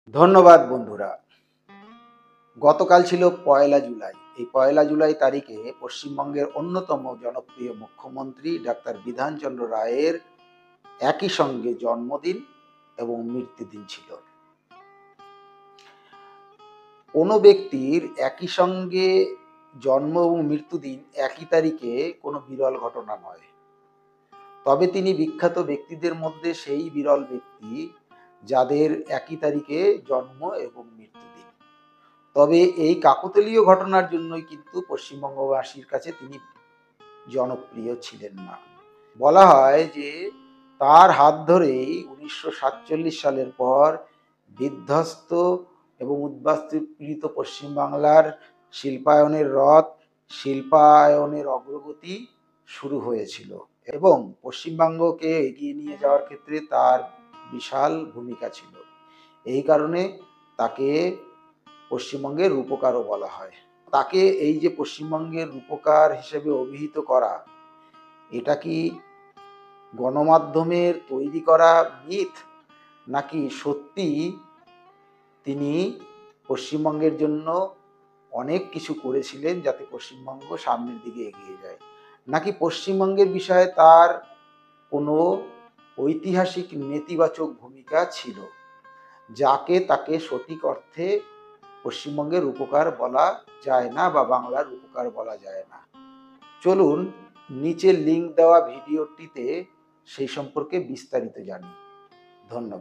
ধন্যবাদ বন্ধুরা। গতকাল ছিল ১লা জুলাই। এই ১লা জুলাই তারিখে পশ্চিমবঙ্গের অন্যতম জনপ্রিয় মুখ্যমন্ত্রী ডাক্তার বিধানচন্দ্র রায়ের একই সঙ্গে জন্মদিন এবং মৃত্যুদিন ছিল। কোনো ব্যক্তির একই সঙ্গে জন্ম এবং মৃত্যুদিন একই তারিখে কোনো বিরল ঘটনা নয়। তবে তিনি বিখ্যাত ব্যক্তিদের মধ্যে সেই বিরল ব্যক্তি যাদের একই তারিখে জন্ম এবং মৃত্যুদিন। তবে এই কাকতালীয় ঘটনার জন্যই কিন্তু পশ্চিমবঙ্গবাসীর কাছে তিনি জনপ্রিয় ছিলেন না। বলা হয় যে তার হাত ধরেই ১৯৪৭ সালের পর বিধ্বস্ত এবং উদ্বাস্তুপীড়িত পশ্চিমবাংলার শিল্পায়নের রথ, শিল্পায়নের অগ্রগতি শুরু হয়েছিল এবং পশ্চিমবঙ্গকে এগিয়ে নিয়ে যাওয়ার ক্ষেত্রে তার বিশাল ভূমিকা ছিল। এই কারণে তাকে পশ্চিমবঙ্গের রূপকারও বলা হয়। তাকে এই যে পশ্চিমবঙ্গের রূপকার হিসেবে অভিহিত করা, এটা কি গণমাধ্যমের তৈরি করা মিথ, নাকি সত্যি তিনি পশ্চিমবঙ্গের জন্য অনেক কিছু করেছিলেন যাতে পশ্চিমবঙ্গ সামনের দিকে এগিয়ে যায়, নাকি পশ্চিমবঙ্গের বিষয়ে তার কোনো ঐতিহাসিক নেতিবাচক ভূমিকা ছিল যাকে তাকে সঠিক অর্থে পশ্চিমবঙ্গের রূপকার বলা যায় না বা বাংলার রূপকার বলা যায় না। চলুন নিচে লিঙ্ক দেওয়া ভিডিওটিতে সেই সম্পর্কে বিস্তারিত জানি। ধন্যবাদ।